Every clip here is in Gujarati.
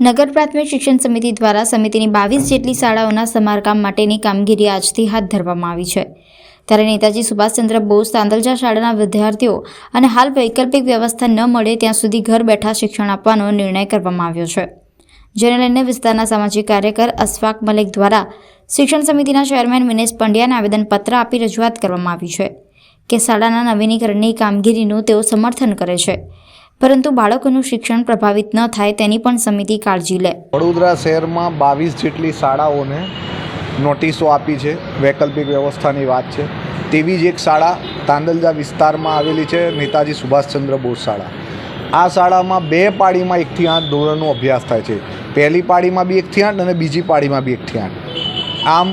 નગર પ્રાથમિક શિક્ષણ સમિતિ દ્વારા સમિતિની 22 જેટલી શાળાઓના સમારકામ માટેની કામગીરી આજથી હાથ ધરવામાં આવી છે। ત્યારે નેતાજી સુભાષચંદ્ર બોઝ તાંદલજા શાળાના વિદ્યાર્થીઓ અને હાલ વૈકલ્પિક વ્યવસ્થા ન મળે ત્યાં સુધી ઘર બેઠા શિક્ષણ આપવાનો નિર્ણય કરવામાં આવ્યો છે, જેને લઈને વિસ્તારના સામાજિક કાર્યકર અશફાક મલિક દ્વારા શિક્ષણ સમિતિના ચેરમેન વિનેશ પંડ્યાને આવેદનપત્ર આપી રજૂઆત કરવામાં આવી છે કે શાળાના નવીનીકરણની કામગીરીનું તેઓ સમર્થન કરે છે, પરંતુ બાળકોનું શિક્ષણ પ્રભાવિત ન થાય તેની પણ સમિતિ કાળજી લે। વડોદરા શહેરમાં 22 જેટલી શાળાઓને નોટિસો આપી છે, વૈકલ્પિક વ્યવસ્થાની વાત છે। તેવી જ એક શાળા તાંદલજા વિસ્તારમાં આવેલી છે, નેતાજી સુભાષચંદ્ર બોઝ શાળા। આ શાળામાં 2 પાળીમાં 1 થી 8 ધોરણનો અભ્યાસ થાય છે। પહેલી પાળીમાં બી 1 થી 8 અને બીજી પાળીમાં બી 1 થી 8। આમ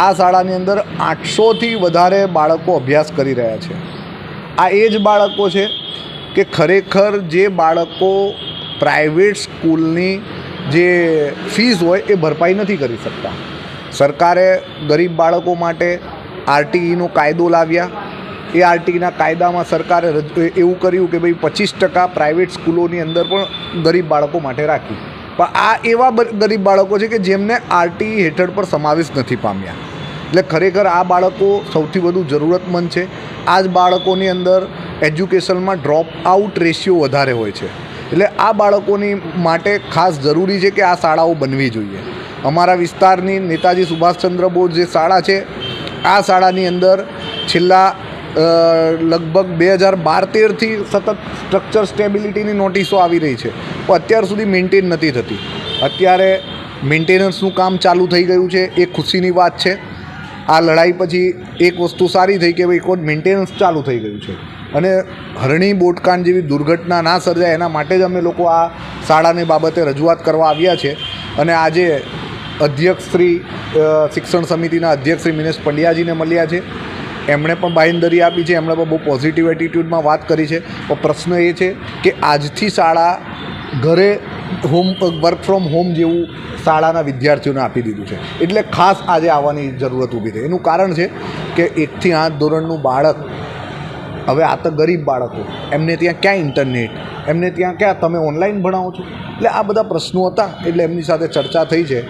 આ શાળાની અંદર 800થી વધારે બાળકો અભ્યાસ કરી રહ્યા છે। આ એ જ બાળકો છે કે ખરેખર જે બાળકો પ્રાઇવેટ સ્કૂલની જે ફીસ હોય એ ભરપાઈ નથી કરી શકતા। સરકારે ગરીબ બાળકો માટે આરટીઈનો કાયદો લાવ્યા। એ આરટીઈના કાયદામાં સરકારે એવું કર્યું કે ભાઈ 25% પ્રાઇવેટ સ્કૂલોની અંદર પણ ગરીબ બાળકો માટે રાખી, પણ આ એવા ગરીબ બાળકો છે કે જેમને આરટીઈ હેઠળ પર સમાવેશ નથી પામ્યા। એટલે ખરેખર આ બાળકો સૌથી વધુ જરૂરતમંદ છે। આ જ બાળકોની અંદર એજ્યુકેશનમાં ડ્રોપ આઉટ રેશિયો વધારે હોય છે, એટલે આ બાળકોની માટે ખાસ જરૂરી છે કે આ શાળાઓ બનવી જોઈએ। અમારા વિસ્તારની નેતાજી સુભાષચંદ્ર બોઝ જે શાળા છે, આ શાળાની અંદર છેલ્લા લગભગ 2012-13થી સતત સ્ટ્રક્ચર સ્ટેબિલિટીની નોટિસો આવી રહી છે, પણ અત્યાર સુધી મેન્ટેન નથી થતી। અત્યારે મેન્ટેનન્સનું કામ ચાલુ થઈ ગયું છે, એ ખુશીની વાત છે। આ લડાઈ પછી એક વસ્તુ સારી થઈ કે ભાઈ એક મેન્ટેનન્સ ચાલુ થઈ ગયું છે અને હરણી બોટકાંડ જેવી દુર્ઘટના ના સર્જાય એના માટે જ અમે લોકો આ શાળાની બાબતે રજૂઆત કરવા આવ્યા છે। અને આજે અધ્યક્ષ શ્રી શિક્ષણ સમિતિના અધ્યક્ષ શ્રી વિનેશ પંડ્યાજીને મળ્યા છે, એમણે પણ બાંહેધરી આપી છે, એમણે પણ બહુ પોઝિટિવ એટીટ્યૂડમાં વાત કરી છે। પણ પ્રશ્ન એ છે કે આજથી શાળા ઘરે વર્ક ફ્રોમ હોમ જેવું શાળાના વિદ્યાર્થીઓને આપી દીધું છે, એટલે ખાસ આજે આવવાની જરૂરત ઊભી થઈ। એનું કારણ છે કે 1 થી 8 ધોરણનું બાળક, હવે આ તો ગરીબ બાળકો, એમને ત્યાં ક્યાં ઇન્ટરનેટ, એમને ત્યાં ક્યાં તમે ઓનલાઈન ભણાવો છો? એટલે આ બધા પ્રશ્નો હતા, એટલે એમની સાથે ચર્ચા થઈ છે।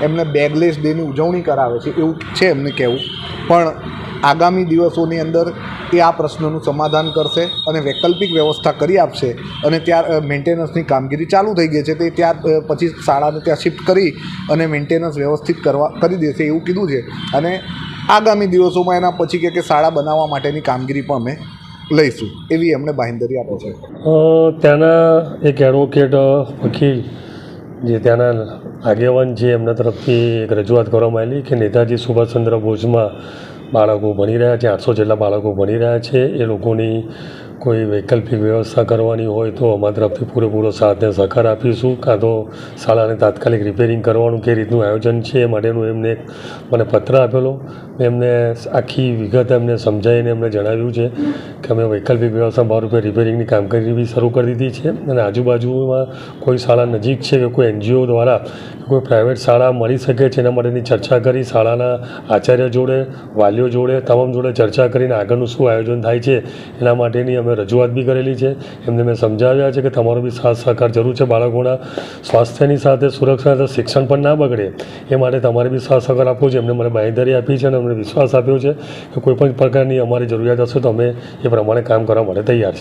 એમને બેગલેસ ડેની ઉજવણી કરાવે છે એવું છે એમને કહેવું, પણ આગામી દિવસોની અંદર એ આ પ્રશ્નનું સમાધાન કરશે અને વૈકલ્પિક વ્યવસ્થા કરી આપશે। અને ત્યાં મેન્ટેનન્સની કામગીરી ચાલુ થઈ ગઈ છે, તે ત્યાર પછી શાળાને ત્યાં શિફ્ટ કરી અને મેન્ટેનન્સ વ્યવસ્થિત કરી દેશે એવું કીધું છે। અને આગામી દિવસોમાં એના પછી કે શાળા બનાવવા માટેની કામગીરી પણ અમે લઈશું એવી એમણે બાંહેધરી આપી છે। ત્યાંના એક એડવોકેટ વકીલ જે ત્યાંના આગેવાન છે, એમના તરફથી એક રજૂઆત કરવામાં આવેલી કે નેતાજી સુભાષચંદ્ર બોઝમાં બાળકો ભણી રહ્યા છે, 800 જેટલા બાળકો ભણી રહ્યા છે, એ લોકોની કોઈ વૈકલ્પિક વ્યવસ્થા કરવાની હોય તો અમારા તરફથી પૂરેપૂરો સાથ અને સહકાર આપીશું, કાં તો શાળાને તાત્કાલિક રિપેરિંગ કરવાનું કે રીતનું આયોજન છે એ માટેનું એમને મને પત્ર આપેલો। એમને આખી વિગત એમને સમજાવીને એમને જણાવ્યું છે કે અમે વૈકલ્પિક વ્યવસ્થા ભાવરૂપે રિપેરિંગની કામગીરી બી શરૂ કરી દીધી છે અને આજુબાજુમાં કોઈ શાળા નજીક છે કે કોઈ એનજીઓ દ્વારા કોઈ પ્રાઇવેટ શાળા મળી શકે છે એના માટેની ચર્ચા કરી, શાળાના આચાર્ય જોડે, વાલીઓ જોડે, તમામ જોડે ચર્ચા કરીને આગળનું શું આયોજન થાય છે એના માટેની અમે રજૂઆત બી કરેલી છે। એમને મેં સમજાવ્યા છે કે તમારો બી સાથ સહકાર જરૂર છે, બાળકોના સ્વાસ્થ્યની સાથે સુરક્ષા સાથે શિક્ષણ પણ ના બગડે એ માટે તમારે બી સાથ સહકાર આપવો છે। એમને મને બાંહેધરી આપી છે અને અમને વિશ્વાસ આપ્યો છે કે કોઈપણ પ્રકારની અમારી જરૂરિયાત હશે તો અમે એ પ્રમાણે કામ કરવા માટે તૈયાર છે।